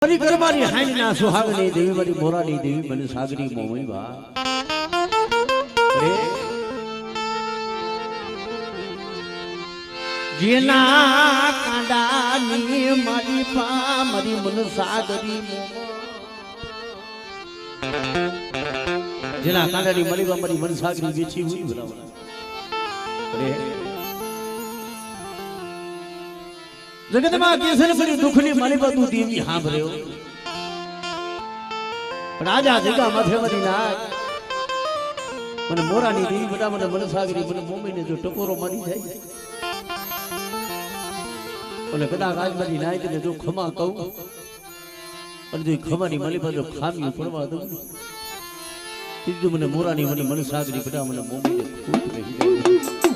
પરિક્રમાની હાઈના સુહાગની દેવી મારી મોરાની દેવી મને સાગરી મોમઈ બા જેના કાંડાની મારી પા મારી મન સાગરી જેના કાંડાની મારી પા મારી મન સાગરી વેચી હુઈ બરાબર જગતમાં કેસર પડી દુઃખની માલિકા તું દેવી સાંભળ્યો પણ આજા જગા માથે મારી નાય મને મોરાની દેવી બટા મને મનસાગરી મને મોમીને જો ટકોરો મારી જાય અને કદાચ આજ મારી નાય તને જો ખમા કહું અને જો ખમાની માલિકા જો ખામી પડવા દઉં સીધું મને મોરાની મને મનસાગરી બટા મને મોમીને ખૂબ રહી જાય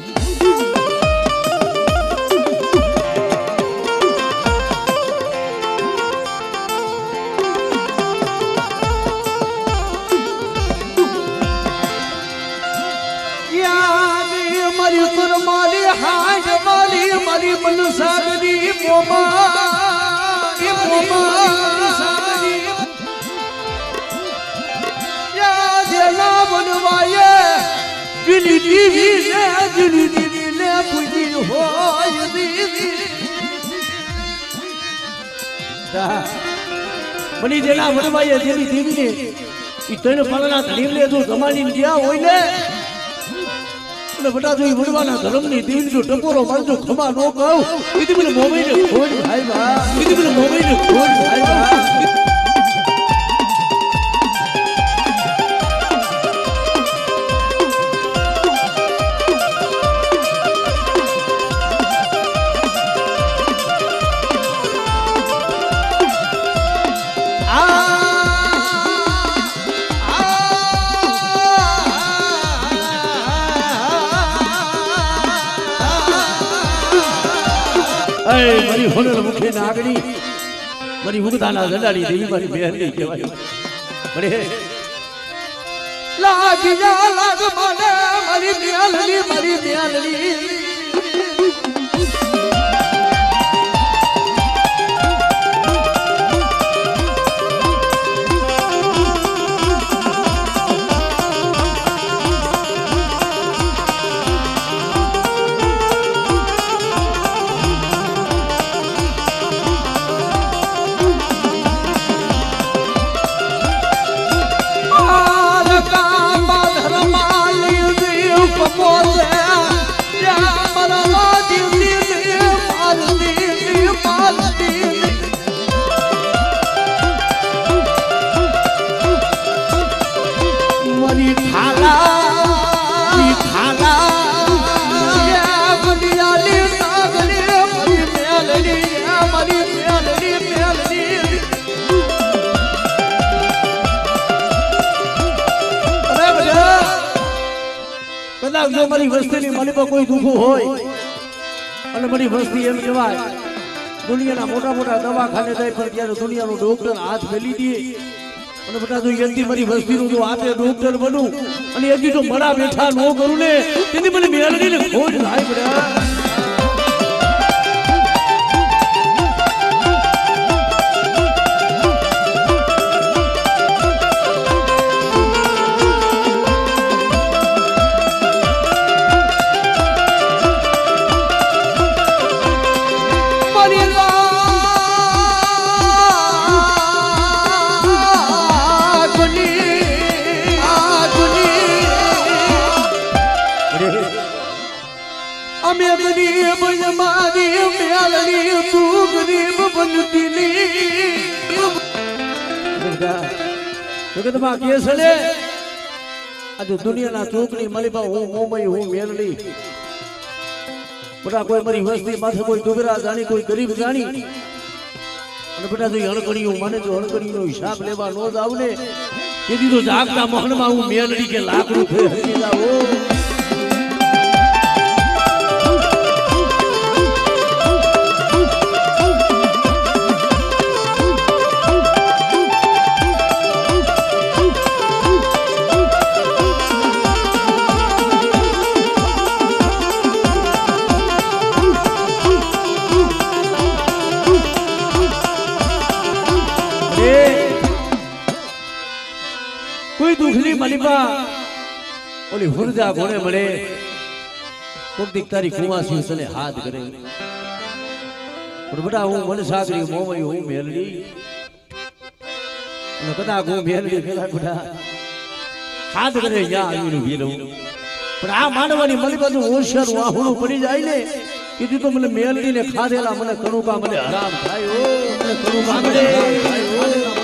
મારી મન સાગરી જેના બનવાયે દિલી દીવી ને પૂજી હોય બની જેના બનવાયે દિલી દીવી ને ઈ તને પાલના ધરીમ લે જો જમાની ગયા હોય ને બટા જો વડવાના ધર્મની દેવી જો ટકોરો મારજો ખમા નો કહું કીધી મને મોમઈને ખોજ ભાઈ બા કીધી મને મોમઈને ખોજ ભાઈ બા મારી હોનર મુખે નાગણી મારી મુગદાના જડાડી દેવી મારી બહેનની કહેવાય બડે લાગી જા લાગ મને મારી મ્યાલની જો મારી વસ્તીની માલિકા કોઈ દુઃખ હોય અને મારી વસ્તી એમ કહેવાય દુનિયાના મોટા મોટા દવાખાને જાય પણ ત્યારે દુનિયાનું ડોક્ટર હાથ મેલી દે અને બધા જો યંતી મારી વસ્તીનું જો હાથે ડોક્ટર બનું અને યંતી જો મડા બેઠા ન કરું ને તેથી મને મેળવીને ખોજ થાય બધા દુનિયાના ચોકની માલિકા હું મોમઈ હું મેલડી બધા કોઈ મારી વસ્તી માથે કોઈ ડુગરા જાણી કોઈ ગરીબ જાણી અને બધા જો હણકડીઓ મને જો હણકડીનો હિસાબ લેવા નો જ આવને તેથી તો જાગતા મોહનમાં હું મેલડી કે લાકડું થઈ હકી જાઓ કોઈ દુખની મલિપા ઓલી હુરજા ઘોડે મળે કોક દીક તારી કુવાસી તને હાથ કરે પણ બટા હું મન સાગરી મોમઈ હું મેલડી અને કદાચ હું મેલડી પેલા બટા હાથ કરે યા આવીને વીરું પણ આ માનવાની મલિપા નું હોશિયાર વાહુણું પડી જાય ને કીધું તો મને મેલડી ને ખાધેલા મને કણુકા મને હરામ થાય ઓ મને કણુકા મને હરામ થાય ઓ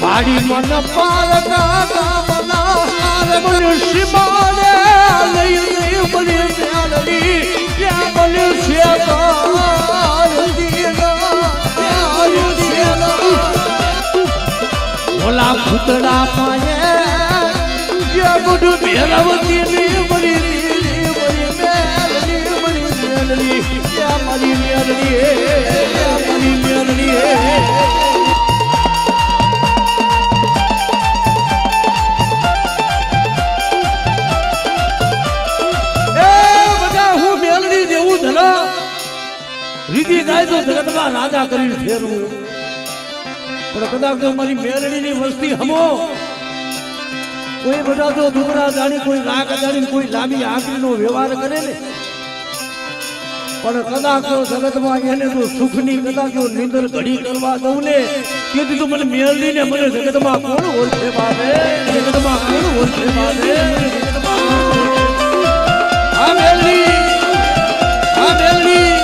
મારી મન પાલકા ગામના મનુષ્ય મારે લઈ લઈ બની ચાલડી ત્યાં મનુષ્ય ઓલા ભૂતડા પાયે જે બધું ભેરવતી ની બની મેલડી ત્યાં મારી મેલડી રીતિ ગાય તો જગતમાં રાજા કરીને ફેરવું પણ કદાચ તો મારી મેલડીની વસ્તી હમો કોઈ બધા તો દુબળા જાણી કોઈ રાગ જાણી કોઈ લાંબી આંકડીનો વ્યવહાર કરે ને પણ કદાચ તો જગતમાં એને તો સુખની કદાચ તો નિંદર ઘડી કરવા દઉં ને તેથી તો મને મેલડીને મને જગતમાં કોણ ઓળખે બાબે જગતમાં કોણ ઓળખે બાબે આ મેલડી આ મેલડી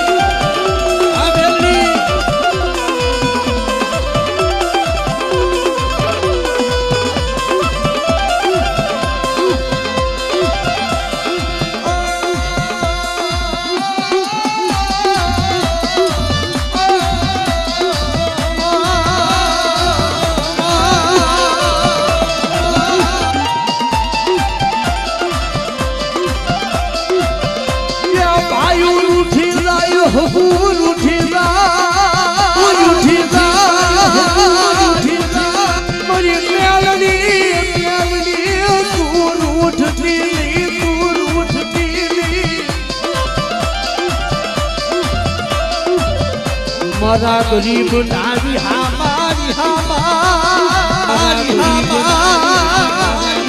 મારા ગરીબ નારી હામારી હામારી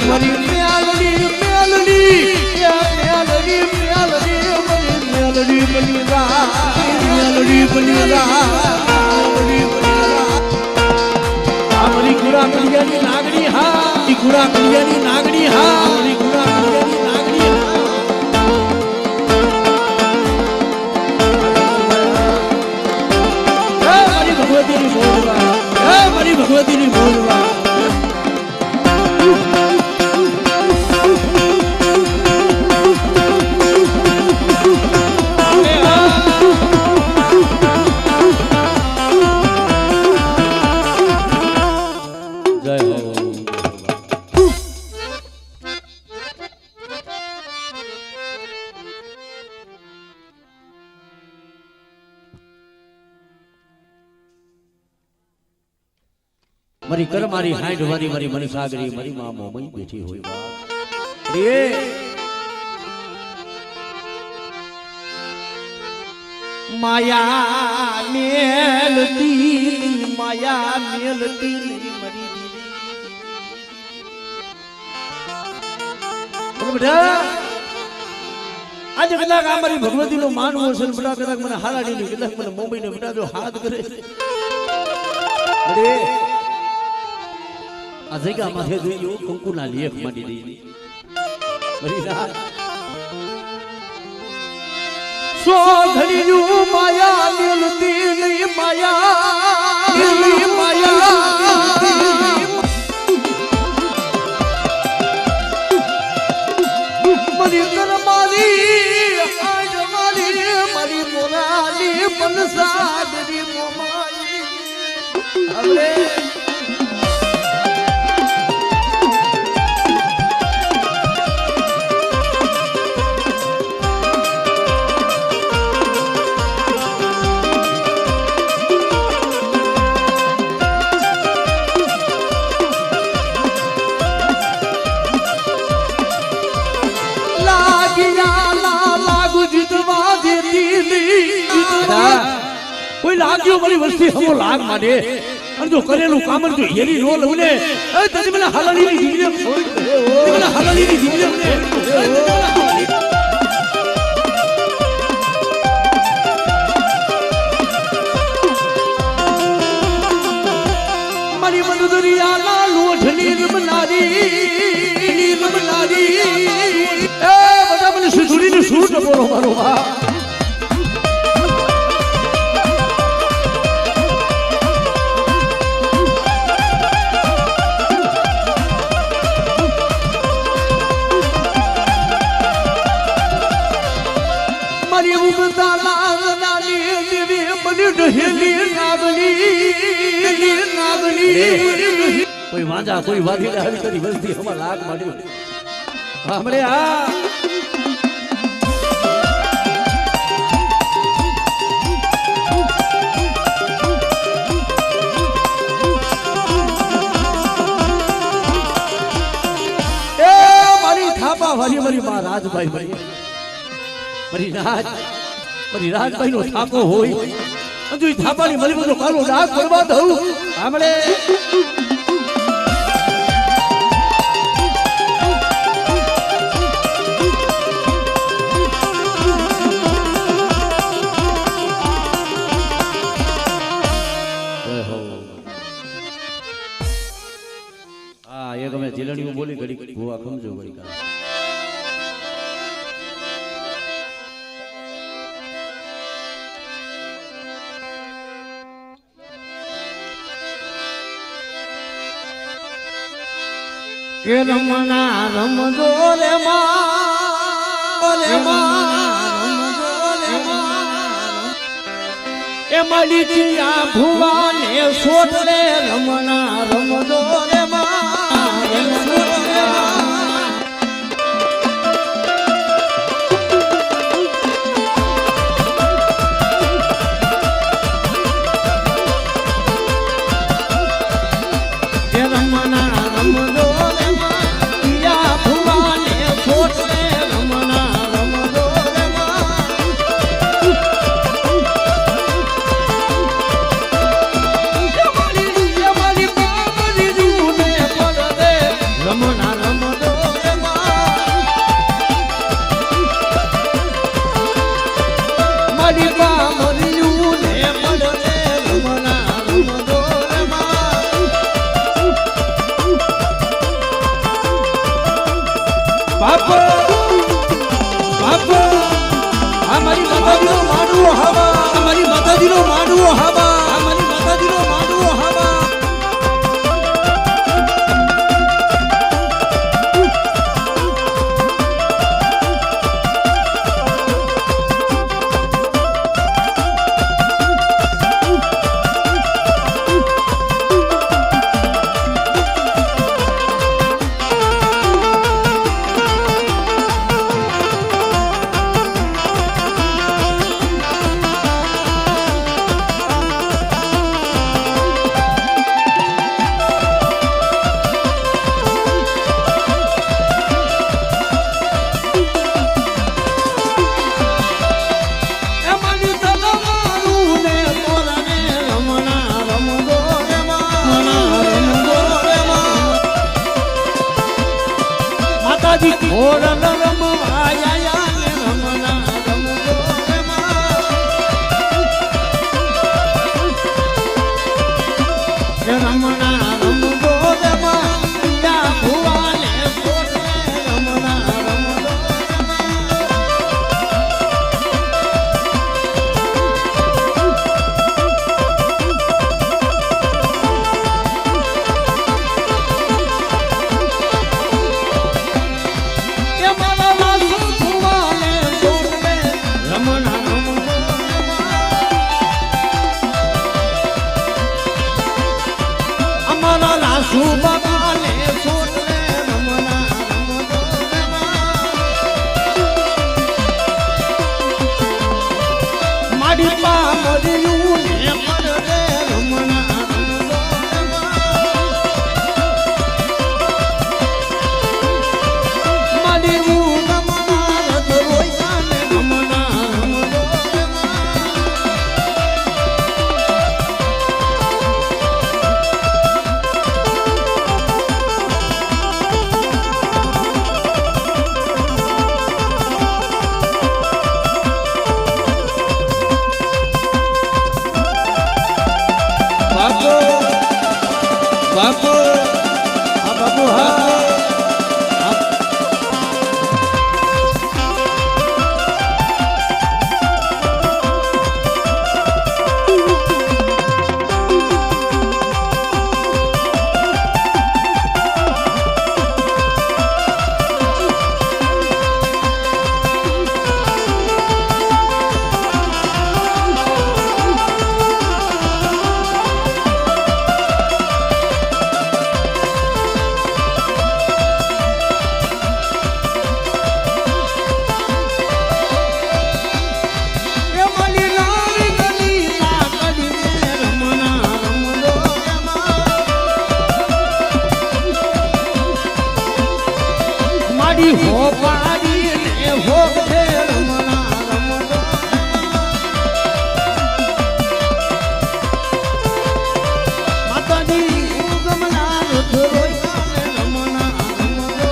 મારી મેલડી મેલડી મેલડી મેલડી મેલડી બનીરા મેલડી બનીરા મારી ગુડા કલિયાની નાગડી હા ગુડા કલિયાની નાગડી હા મારી ગુડા કલિયાની નાગડી હા ભગવતીની બોલવા હે મારી ભગવતીની બોલવા જય હો મારી કર મારી હાંડ વારી મારી મન સાગરી મારી માં મોમઈ બેઠી હોય બા રે માયા મેલતી મારી બેટા આજે કદાચ આ મારી ભગવતી નો માનવો છે બેટા કદાચ મને હાલાડી ની કદાચ મને મોમઈ ને બેટા જો હાથ કરે આ જગ્યા માથે જોઈ કંકુના લેખ માંડી દઈ બરી રાત સો ઘડીયું માયા મિલતી નહીં માયા મારી કરમાલી આજ મારી મોરાલી મનસાદરી મોમાલી હવે કોઈ લાગ્યો મારી વસ્તી હમો લાગ માંડે અને જો કરેલું કામ જો હેરી નો લઉં ને તને મને હાલાલીની જીવને મને હાલાલીની જીવને મારી મનદરિયાના લોઢની રમનારી એ બધા મને સુધરીને સૂટ બોલો મારો બા કોઈ વાંજા કોઈ વાધી આવી કરી વસ્તી હમા લાગ માંડ્યું હમણે આ એ મારી થાપા વાળી મારી માં રાજભાઈ મારી રાજભાઈ નો થાપો હોય હજુ થાપાની મળી બધો કાલો ડાક કરવા દઉં હમણે જીલણીઓ બોલી ઘડી ભૂવા સમજો ઘડી કે રમના રમજો રે એ મારી ચિયા ભુવાને સોટ રે રમના રમજો રે માતાજીનો માંડવો હવા માતાજી ઘોર રમવાયા ને રમના રમજો રમના રમજો સુબાને સોટલે રમના રમતો માડી પા મર્યું ને પરરે રમના રમતો માડી હું રમના રત રોયા ને રમના રમતો બાપુ હા બાપુ હા હો પાડી ને હો છે રમણા રમતો માતાજી ગમના રથ રોયા ને રમણા રમતો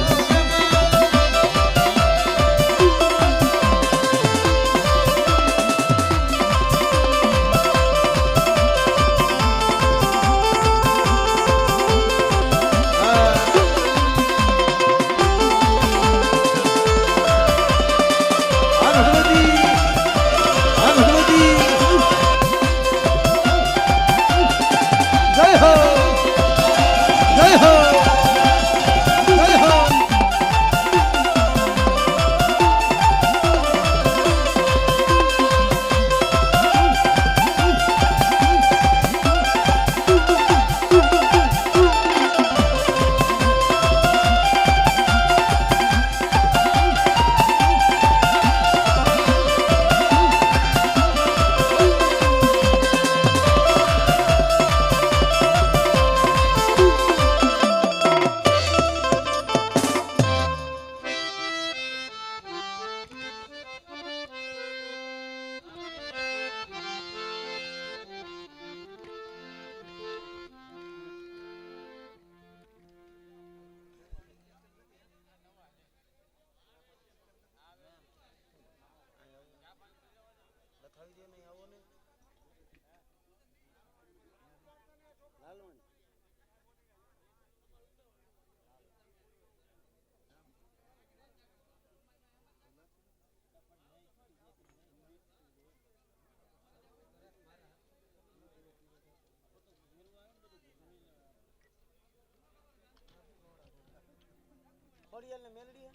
ખોડિયાલ ને મેલડી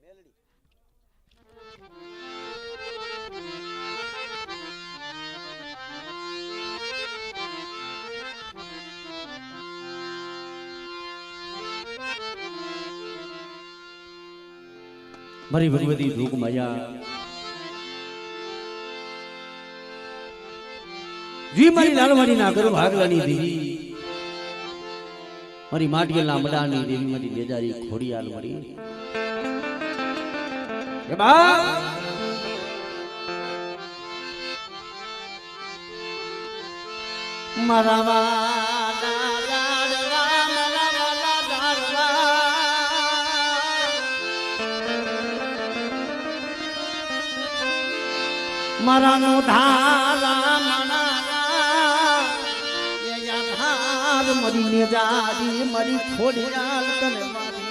મેલડી મારી ભગવતી ધૂક માયા જી મારી લાલવાડી ના કરું ભાગલાની દેવી મારી માટીના મડાની દેવી મારી લેજારી ખોડિયાલ મારી એ બા મારા વાડા લાડ રામ મારા નો ધારા મરી ને જાડી મરી ખોડિયાલ તને મારી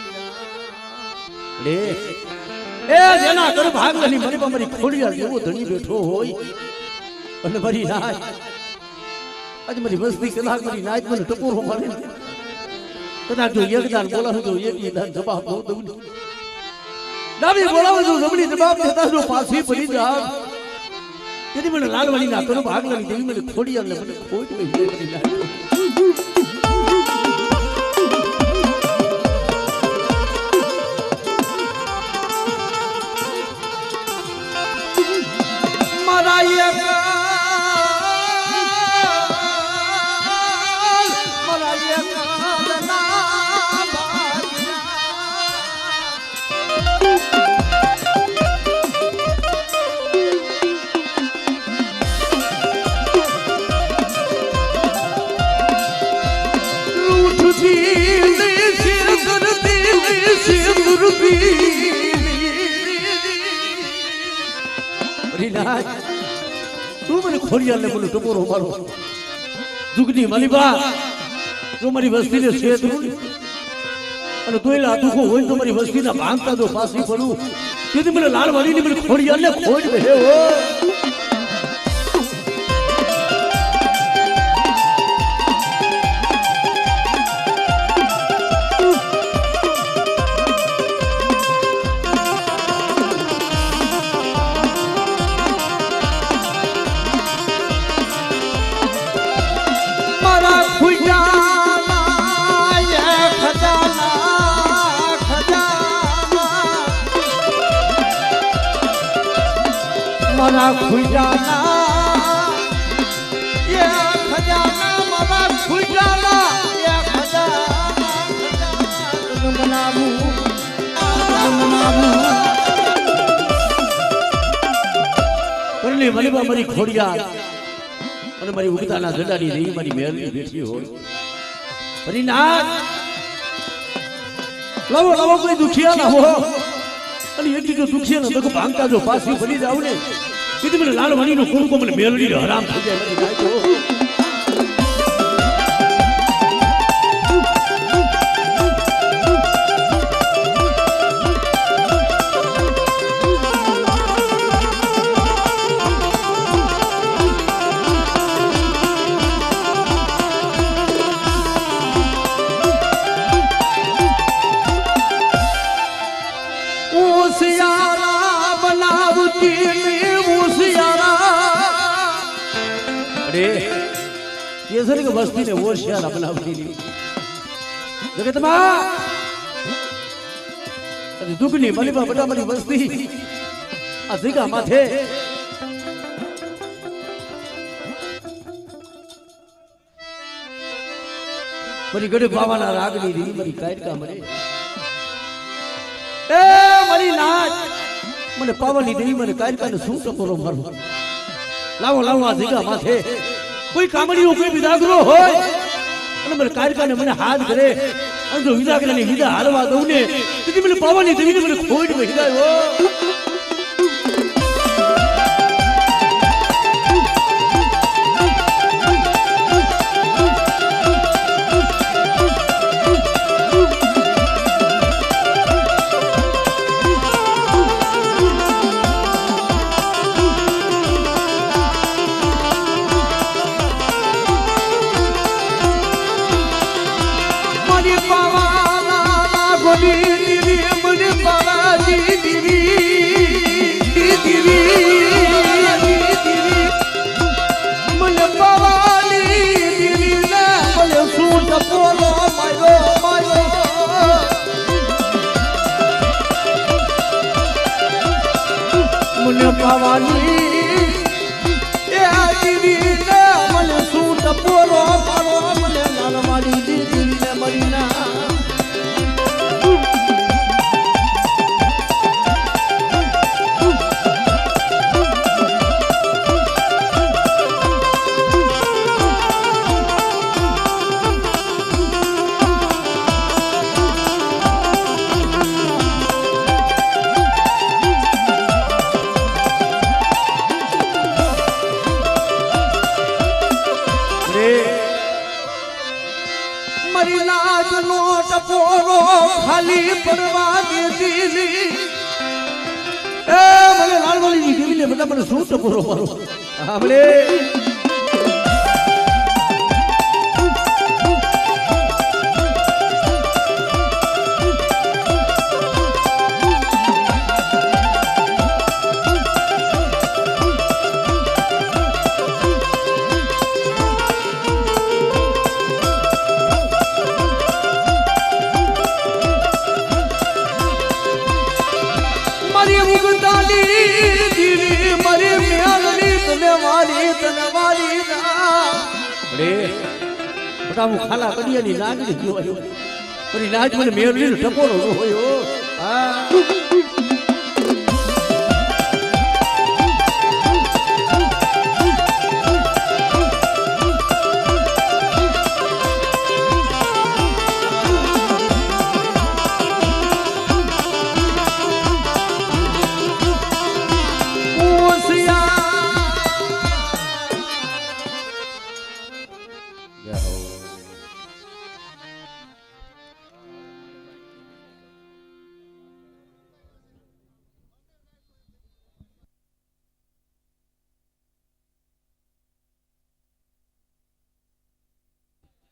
એ જેના કર ભાગલાની મરી મરી ખોડિયાલ જેવો ધણી બેઠો હોય અને મરી નાય આજ મરી વસ્તી કલાક મરી નાય મને ટકોરો મારે કદાચ જો એકદાન બોલાવું તો એક દાન જવાબ ન દઉં દાવી બોલાવું તો જબડી જવાબ દેતા જો પાછી પડી જાવ તેથી મને લાલવાડી ના કર ભાગલાની દેવી મને ખોડિયાલ ને મને ખોટ મે મરી નાય તું મને ખોડિયાલ ને બોલો ટપોરો મારો દુઃખની માલિબા જો મારી વસ્તીને શેત અને તોયલા દુઃખો હોય તો મારી વસ્તીના ભાંગતા જો પાસી પડું તેથી મને લાલવાડીની મને ખોડિયાલ ને ખોડ હે હો મારા ખુજાના એ ખજાના મારા ખુજાના એ ખજાના બનાવું પરલી મલીબા મારી ખોડિયા અને મારી ઉગતાના જડાની રહી મારી મેલની બેઠી હોય પરિનાથ લાવો લાવો કોઈ દુખિયા ના હો અને એટલી જો દુખિયા ના તો ભાંગતા જો પાછી બની જાવ ને કીધું મને લાલવાણી નું કુંકો મને મેલડી હરામ થઈ જાય મને ગાય केसरी की बस्ती ने वो शहर अपना जगत दुखनी मलिबा बटा मरी बस्ती अधिका माथे मरी गड़े बावाना रागनी री मरी कायट का मरे ए मरी नाच मने पावनी देवी मने कायट का ने सूट करो मारो लावो लावो अधिका माथे कोई कामड़ीओ कोई विदागरो होय અને મને કાર્યકાને મને હાથ કરે અને જો વિદાગરાની વિદા હાલવા દઉં ને તેથી મને પાવાની દેવીને મને ખોડ વહિદાયો पावानी ए दीदी ने मने सूट पोरो पारो मने लालवाड़ी दीदी ने मरीना खाली परवा दे दीली ए मने लालवाड़ी नी देवी ने बता मने सूट पोरो मारो हमले खाला कड़िया नी नाच नी क्यों आयो पर नाच मने मेरली नो टपोरो होयो हां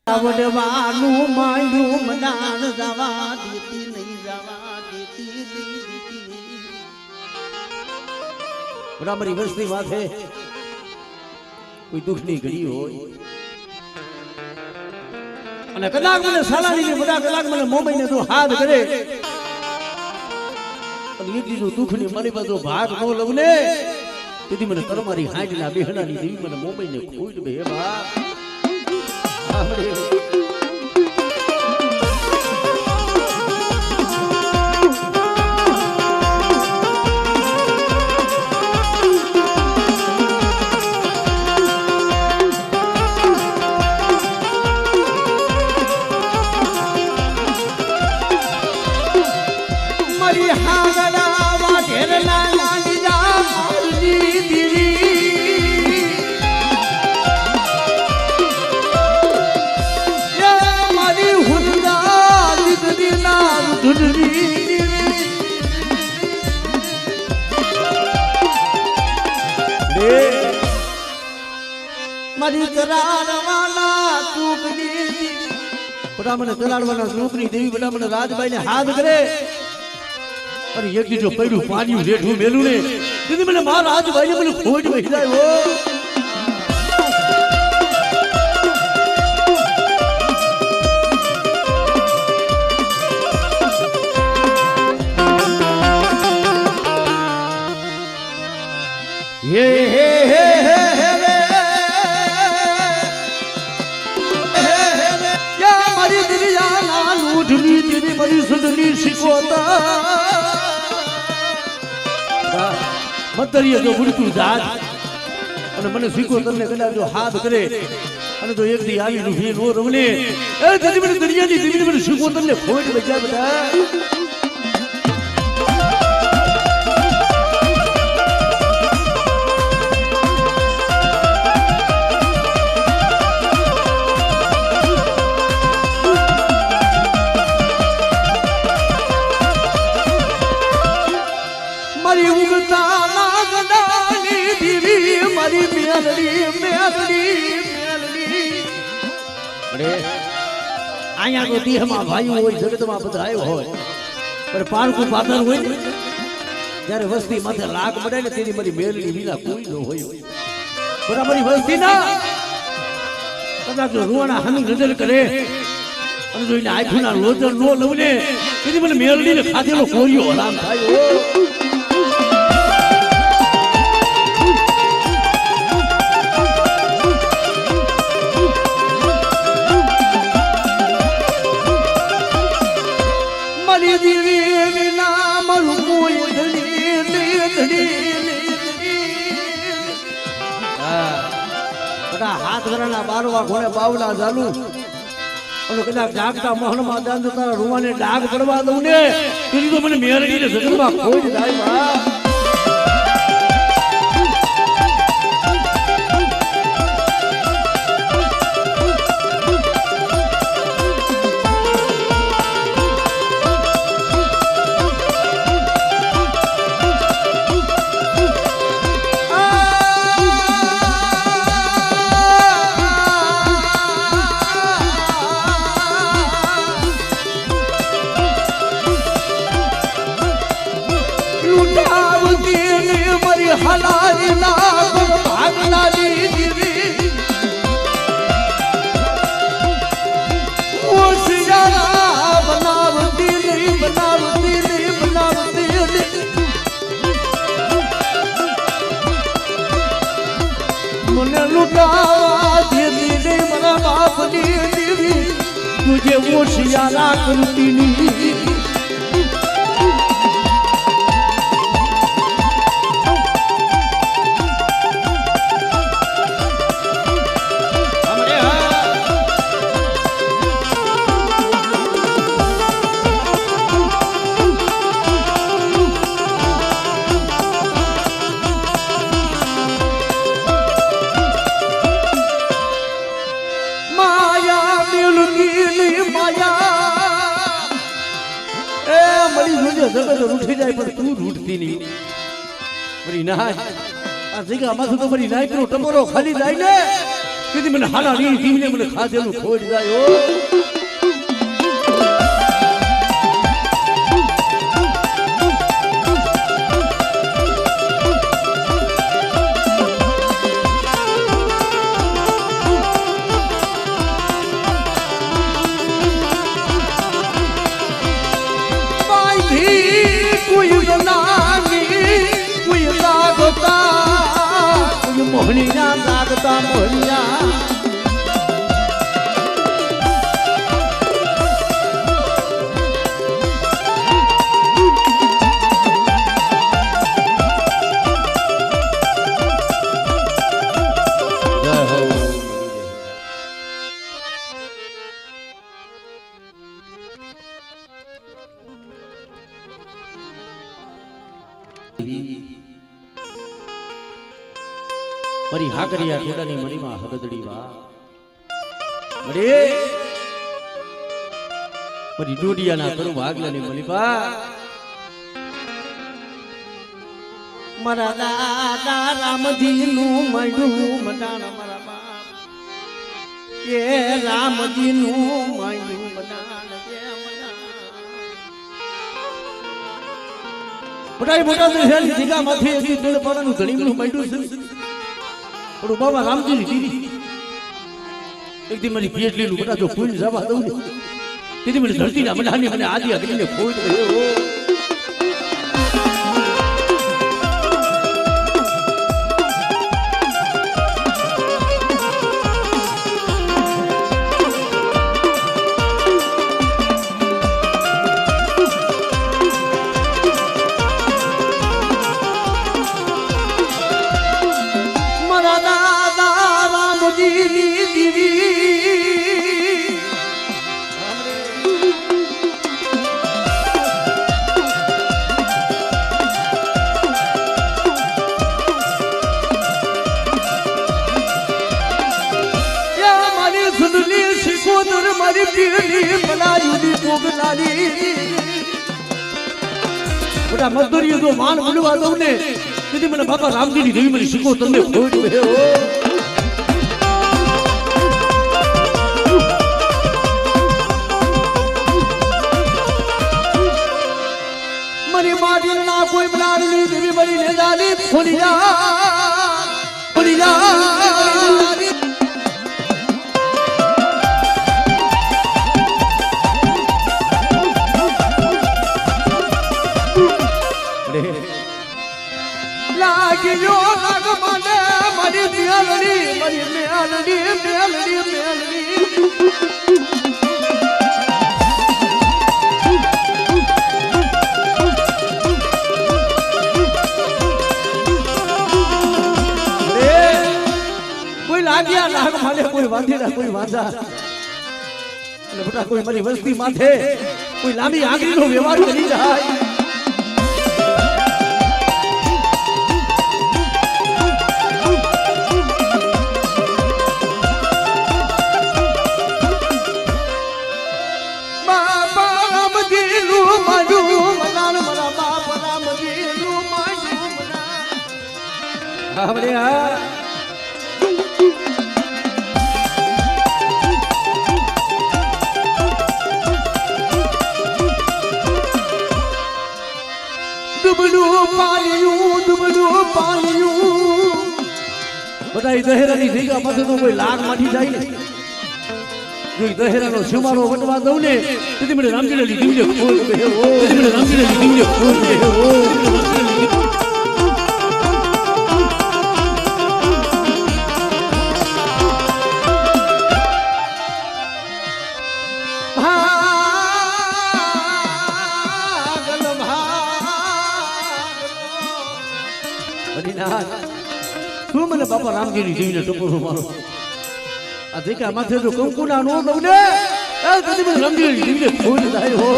આવડવાનું માંડ્યું મનાણ જવા દેતી નહીં જવા દેતી બરાબરી વસ્તી માથે કોઈ દુઃખની ઘડી હોય અને કદાચ મને સાલાની બધા કલાક મને મોબાઈલ ને તો હાથ કરે અને એક દીધું દુઃખની મારી બાજુ ભાગ ન લઉં ને તેથી મને તમારી હાજના બેહણાની દેવી મને મોબાઈલ ને ખોઈ બે બા મારી હાગડા વાઢેર લાંડી જા મારી દીરી મારી હુંડા દીકરી ના ધુડરી મારી તરારવાના ચૂકની બધા મને તરારવાના ચૂકની દેવી બધા મને રાજભાઈ ને હાથ કરે અરે એક દીજો પડ્યું પાણી રેઠું મેલું ને દીદી મને મારા રાજભાઈ મને ખોટ વહી જાય હે હે હે હે મારી દિલિયા ના લૂઢની તેરી મારી સુંદરી શીખોતા મતરીએ જો બુડતું જાત અને મને શીખોતર ને કદાચ જો હાથ કરે અને તો એક દી આવી નું નો રમલે એ દીદી મને દરિયાની દીદી મને શીખોતર ને ખોટ બજા બધા મારી ઉગતા નાગડાની દીવી મારી મેલડી મેલડી મેલડી અરે આયા તો દેહમાં ભાઈ હોય જગતમાં બધા આવ્યો હોય પણ પારકું પાતર હોય ને ત્યારે વસ્તી માથે લાગ પડે ને તેની મારી મેલડી વિના કોઈ ન હોય બરાબરી વસ્તી ના કદાચ રૂવાના હાની નજર કરે અને જો એને આંખના લોચર નો લઉં ને તેની મને મેલડીને ખાધેલો કોરિયો હરામ થાય હાથ ઘરના બારવા ઘોડે બાવલા ચાલુ અને કદાચ જાગતા મોહનમાં દાન તારા રૂવાને ડાઘ પડવા દઉં ને તેની તો મને મેરડીને જગતમાં ખોઈ જાય હલારી ના ભાગલાની દીવી ઓશિયારા બનાવતી નહીં બનાવતી નહીં બનાવતી મને લૂંટાવા દેતી નહીં મારા બાપની દીવી તુજે ઓશિયારા કરતી નહીં માય વાળી જોજે જગત રૂઠી જાય પણ તું રૂઠતી નહીં મારી નાય આ જગ્યામાં તો મારી નાયકનો ટમોરો ખાલી જાય ને કીધી મને હાલા ની દીને મને ખાધેલું ખોટ જાય ઓ મોહનિયા લાગતા મોહનિયા મારી હાકરિયા ખેડાની મણીમાં હગદડી વા મરે મારી ડોડિયાના કરું ભાગલાની મલીપા મારા દાદા રામજીનું મળ્યું મડાણ મારા બાપ એ રામજીનું મળ્યું મડાણ મોટા મોટા જગ્યામાંથી તેલ પાડાનું ધણીનું મળ્યું છે પણ બાબા રામજી દીદી એક દી મારી પેટ લીલું બધા જો ફૂલ જવા દઉં ને તેથી મને ધરતીના મનાની મને આદિ અગ્નિને ખોઈ ગયો મોટા મજદૂરી જો માન બોલવા દઉં ને તેથી મને બાપા રામજીની દેવી મને શીખો તમને ખોટ ગયો મારી માટી ના કોઈ બનાવી દેવી બની ને જાલી ખોલિયા લાગ્યો લાગ મને મારી મેલડી કોઈ લાગ્યા લાગ મને કોઈ વાંધેલા કોઈ વાંધા અને મોટા કોઈ મારી વસ્તી માથે કોઈ લાંબી આંગળીનો વ્યવહાર કરી જાય બધા દહેરાની જગ્યા પાસે તો કોઈ લાગ માઠી જાય ને જો દહેરાનો સુમારો વટવા દઉં ને તેથી મને રામજીને લીધી ખોટ તું મને બાપા રામજીની દેવીને ટકોરો મારો આ દેખા માથે જો કંકુના નો દઉં ને તેથી મને રામજીની દેવીને ખોટ જાય હો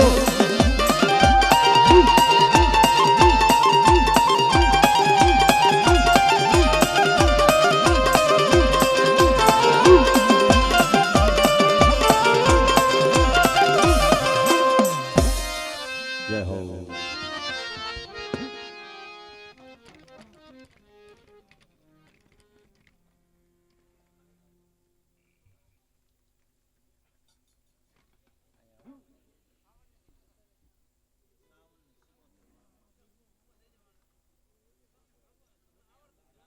જય હો આવ્યો